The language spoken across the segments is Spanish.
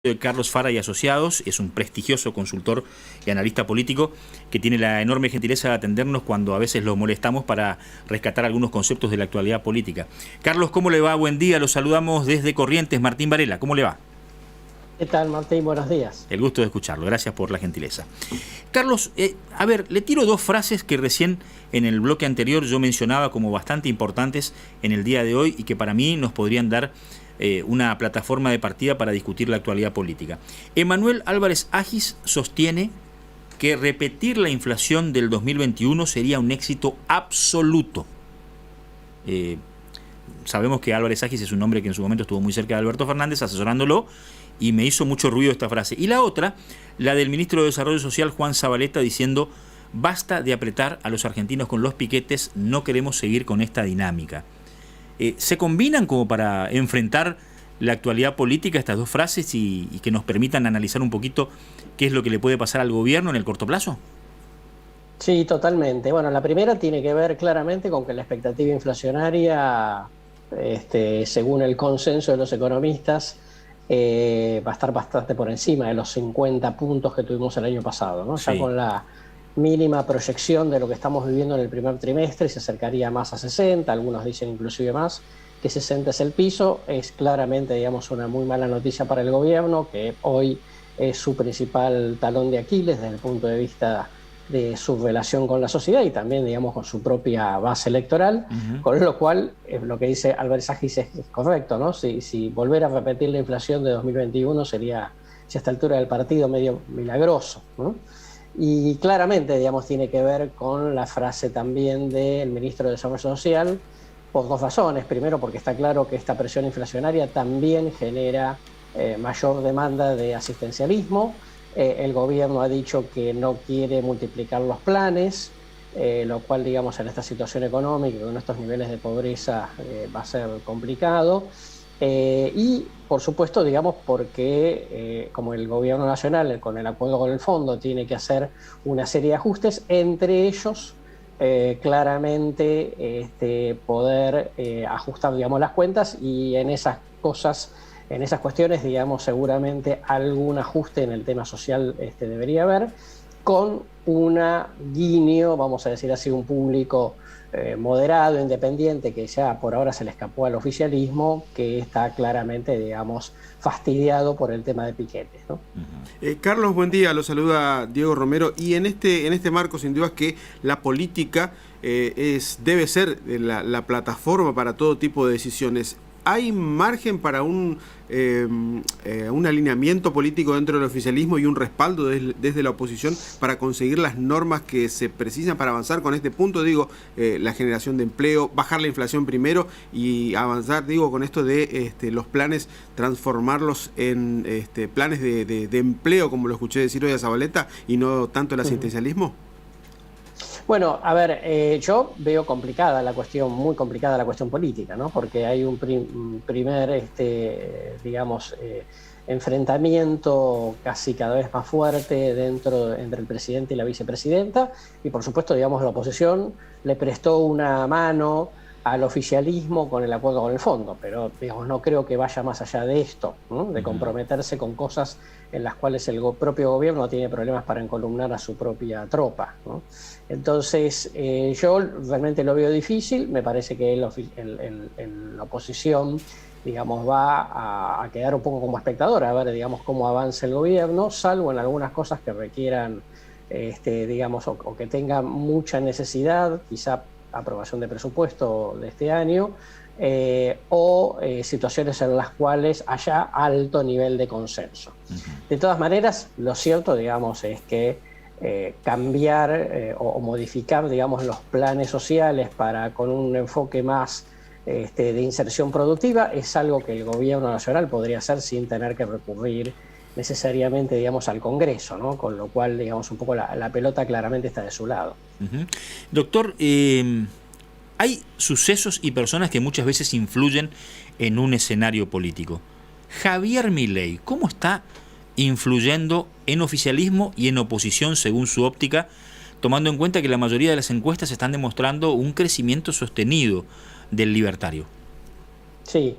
de Carlos Fara y Asociados, es un prestigioso consultor y analista político que tiene la enorme gentileza de atendernos cuando a veces lo molestamos para rescatar algunos conceptos de la actualidad política. Carlos, ¿cómo le va? Buen día, los saludamos desde Corrientes, Martín Varela, ¿cómo le va? ¿Qué tal, Martín? Buenos días. El gusto de escucharlo, gracias por la gentileza. Carlos, a ver, le tiro dos frases que recién en el bloque anterior yo mencionaba como bastante importantes en el día de hoy y que para mí nos podrían dar una plataforma de partida para discutir la actualidad política. Emanuel Álvarez Agis sostiene que repetir la inflación del 2021 sería un éxito absoluto. Sabemos que Álvarez Agis es un hombre que en su momento estuvo muy cerca de Alberto Fernández asesorándolo y me hizo mucho ruido esta frase. Y la otra, la del ministro de Desarrollo Social, Juan Zabaleta, diciendo: basta de apretar a los argentinos con los piquetes, no queremos seguir con esta dinámica. ¿Se combinan como para enfrentar la actualidad política estas dos frases y que nos permitan analizar un poquito qué es lo que le puede pasar al gobierno en el corto plazo? Sí, totalmente. Bueno, la primera tiene que ver claramente con que la expectativa inflacionaria, según el consenso de los economistas, va a estar bastante por encima de los 50 puntos que tuvimos el año pasado, ¿no? Sí. Ya con la mínima proyección de lo que estamos viviendo en el primer trimestre, se acercaría más a 60, algunos dicen inclusive más, que 60 es el piso. Es claramente, digamos, una muy mala noticia para el gobierno, que hoy es su principal talón de Aquiles desde el punto de vista de su relación con la sociedad y también, digamos, con su propia base electoral, con lo cual lo que dice Álvarez Agis es correcto, ¿no? Si volver a repetir la inflación de 2021 sería, a esta altura del partido, medio milagroso, ¿no? Y claramente, digamos, tiene que ver con la frase también del ministro de Desarrollo Social, por dos razones. Primero, porque está claro que esta presión inflacionaria también genera mayor demanda de asistencialismo. El gobierno ha dicho que no quiere multiplicar los planes, lo cual, digamos, en esta situación económica, con estos niveles de pobreza, va a ser complicado. Y, por supuesto, digamos, porque como el gobierno nacional, con el acuerdo con el fondo, tiene que hacer una serie de ajustes, entre ellos, claramente, poder ajustar, digamos, las cuentas, y en esas cosas, en esas cuestiones, digamos, seguramente algún ajuste en el tema social debería haber, con una guiño, vamos a decir así, un público moderado, independiente, que ya por ahora se le escapó al oficialismo, que está claramente, digamos, fastidiado por el tema de piquetes, ¿no? Carlos, buen día, lo saluda Diego Romero, y en este marco, sin duda, que la política debe ser la plataforma para todo tipo de decisiones. ¿Hay margen para un alineamiento político dentro del oficialismo y un respaldo desde la oposición para conseguir las normas que se precisan para avanzar con este punto? Digo, la generación de empleo, bajar la inflación primero y avanzar, digo, con esto de los planes, transformarlos en planes de empleo, como lo escuché decir hoy a Zabaleta, y no tanto el asistencialismo. Bueno, a ver, yo veo complicada la cuestión, muy complicada la cuestión política, ¿no? Porque hay un primer, digamos, enfrentamiento casi cada vez más fuerte entre el presidente y la vicepresidenta, y por supuesto, digamos, la oposición le prestó una mano al oficialismo con el acuerdo con el fondo, pero, digamos, no creo que vaya más allá de esto, ¿no? De comprometerse con cosas en las cuales el propio gobierno tiene problemas para encolumnar a su propia tropa, ¿no? Entonces, yo realmente lo veo difícil. Me parece que la oposición, digamos, va a quedar un poco como espectadora, a ver, digamos, cómo avanza el gobierno, salvo en algunas cosas que requieran, digamos, o que tengan mucha necesidad, quizá aprobación de presupuesto de este año, o situaciones en las cuales haya alto nivel de consenso. De todas maneras, lo cierto, digamos, es que cambiar o modificar, digamos, los planes sociales con un enfoque más de inserción productiva es algo que el gobierno nacional podría hacer sin tener que recurrir necesariamente, digamos, al Congreso, ¿no? Con lo cual, digamos, un poco la pelota claramente está de su lado. Doctor, hay sucesos y personas que muchas veces influyen en un escenario político. Javier Milei, ¿cómo está influyendo en oficialismo y en oposición según su óptica, tomando en cuenta que la mayoría de las encuestas están demostrando un crecimiento sostenido del libertario? Sí,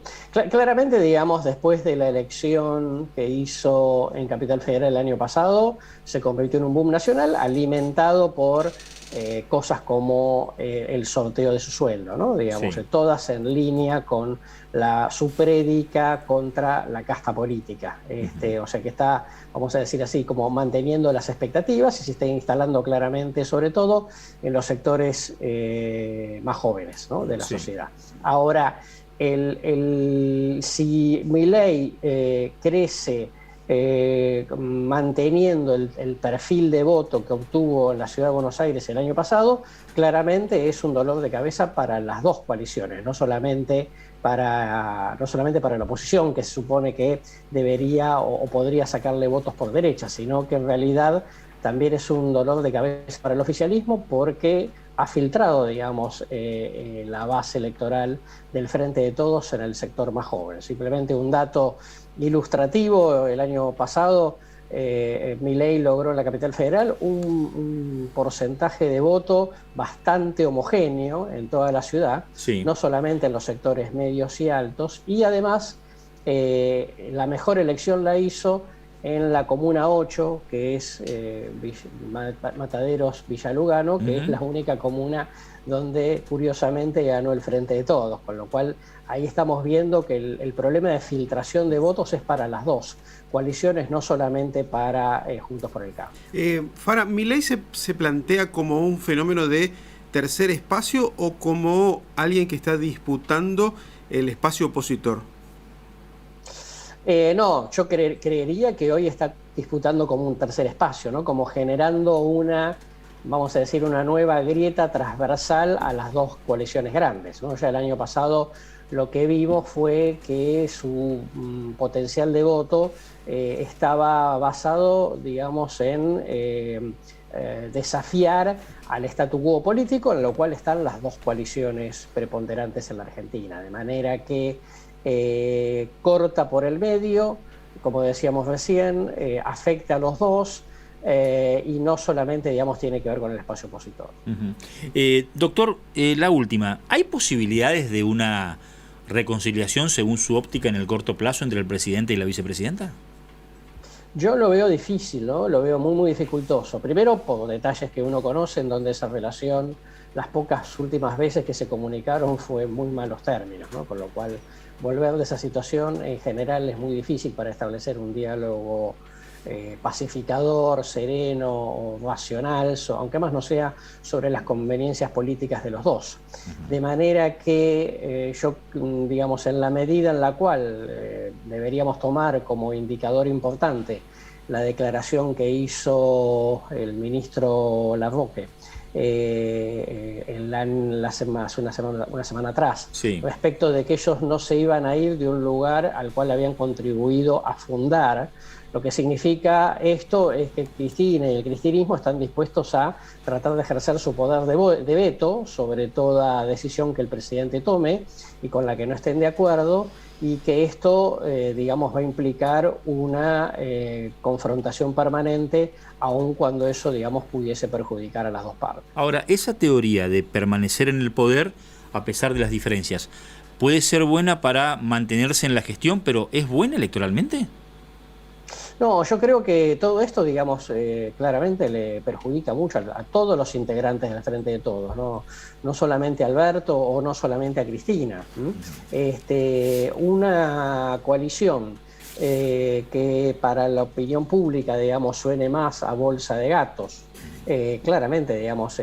claramente, digamos, después de la elección que hizo en Capital Federal el año pasado, se convirtió en un boom nacional alimentado por cosas como el sorteo de su sueldo, ¿no? Digamos, Sí. Todas en línea con su prédica contra la casta política. O sea que está, vamos a decir así, como manteniendo las expectativas y se está instalando claramente, sobre todo, en los sectores más jóvenes, ¿no?, de la sociedad. Ahora, si Milei crece manteniendo el perfil de voto que obtuvo en la Ciudad de Buenos Aires el año pasado, claramente es un dolor de cabeza para las dos coaliciones, no solamente para la oposición, que se supone que debería o podría sacarle votos por derecha, sino que en realidad también es un dolor de cabeza para el oficialismo, porque ha filtrado, digamos, la base electoral del Frente de Todos en el sector más joven. Simplemente un dato ilustrativo: el año pasado Milei logró en la Capital Federal un porcentaje de voto bastante homogéneo en toda la ciudad, Sí. no solamente en los sectores medios y altos, y además la mejor elección la hizo en la Comuna 8, que es Mataderos Villa Lugano, que es la única comuna donde curiosamente ganó el Frente de Todos, con lo cual ahí estamos viendo que el problema de filtración de votos es para las dos coaliciones, no solamente para Juntos por el Cambio. Fara, ¿Milei se plantea como un fenómeno de tercer espacio o como alguien que está disputando el espacio opositor? No, yo creería que hoy está disputando como un tercer espacio, ¿no? Como generando vamos a decir, una nueva grieta transversal a las dos coaliciones grandes, ¿no? Ya el año pasado lo que vimos fue que su potencial de voto estaba basado, digamos, en desafiar al statu quo político, en lo cual están las dos coaliciones preponderantes en la Argentina, de manera que corta por el medio, como decíamos recién, afecta a los dos, y no solamente, digamos, tiene que ver con el espacio opositor. Doctor, la última, ¿hay posibilidades de una reconciliación, según su óptica, en el corto plazo entre el presidente y la vicepresidenta? Yo lo veo difícil, ¿no? Lo veo muy, muy dificultoso. Primero, por detalles que uno conoce, en donde esa relación, las pocas últimas veces que se comunicaron, fue en muy malos términos, ¿no? Con lo cual, volver de esa situación en general es muy difícil para establecer un diálogo pacificador, sereno o racional, aunque más no sea sobre las conveniencias políticas de los dos. De manera que yo, digamos, en la medida en la cual deberíamos tomar como indicador importante la declaración que hizo el ministro Laroque una semana atrás, sí, respecto de que ellos no se iban a ir de un lugar al cual habían contribuido a fundar. Lo que significa esto es que Cristina y el cristinismo están dispuestos a tratar de ejercer su poder de veto sobre toda decisión que el presidente tome y con la que no estén de acuerdo, y que esto, digamos, va a implicar una confrontación permanente, aun cuando eso, digamos, pudiese perjudicar a las dos partes. Ahora, esa teoría de permanecer en el poder a pesar de las diferencias, ¿puede ser buena para mantenerse en la gestión, pero es buena electoralmente? No, yo creo que todo esto, digamos, claramente le perjudica mucho a todos los integrantes del Frente de Todos, no solamente a Alberto o no solamente a Cristina. Una coalición que para la opinión pública, digamos, suene más a bolsa de gatos, claramente, digamos,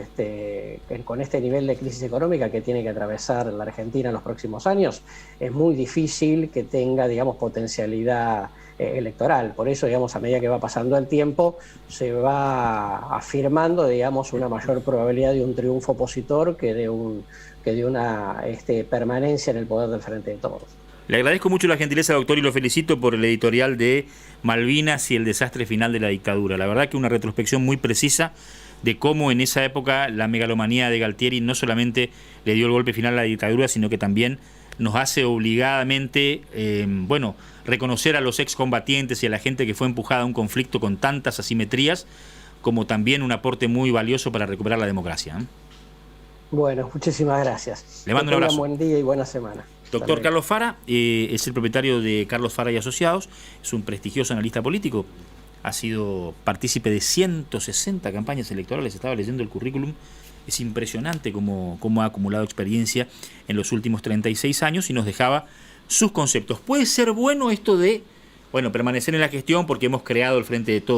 con este nivel de crisis económica que tiene que atravesar la Argentina en los próximos años, es muy difícil que tenga, digamos, potencialidad electoral. Por eso, digamos, a medida que va pasando el tiempo, se va afirmando, digamos, una mayor probabilidad de un triunfo opositor que de una permanencia en el poder del Frente de Todos. Le agradezco mucho la gentileza, doctor, y lo felicito por el editorial de Malvinas y el desastre final de la dictadura. La verdad que una retrospección muy precisa de cómo en esa época la megalomanía de Galtieri no solamente le dio el golpe final a la dictadura, sino que también nos hace obligadamente, reconocer a los excombatientes y a la gente que fue empujada a un conflicto con tantas asimetrías, como también un aporte muy valioso para recuperar la democracia. Bueno, muchísimas gracias. Le mando un abrazo. Buen día y buena semana. Doctor Carlos Fara es el propietario de Carlos Fara y Asociados, es un prestigioso analista político, ha sido partícipe de 160 campañas electorales, estaba leyendo el currículum, es impresionante cómo ha acumulado experiencia en los últimos 36 años y nos dejaba sus conceptos. Puede ser bueno esto de, permanecer en la gestión porque hemos creado el Frente de Todos.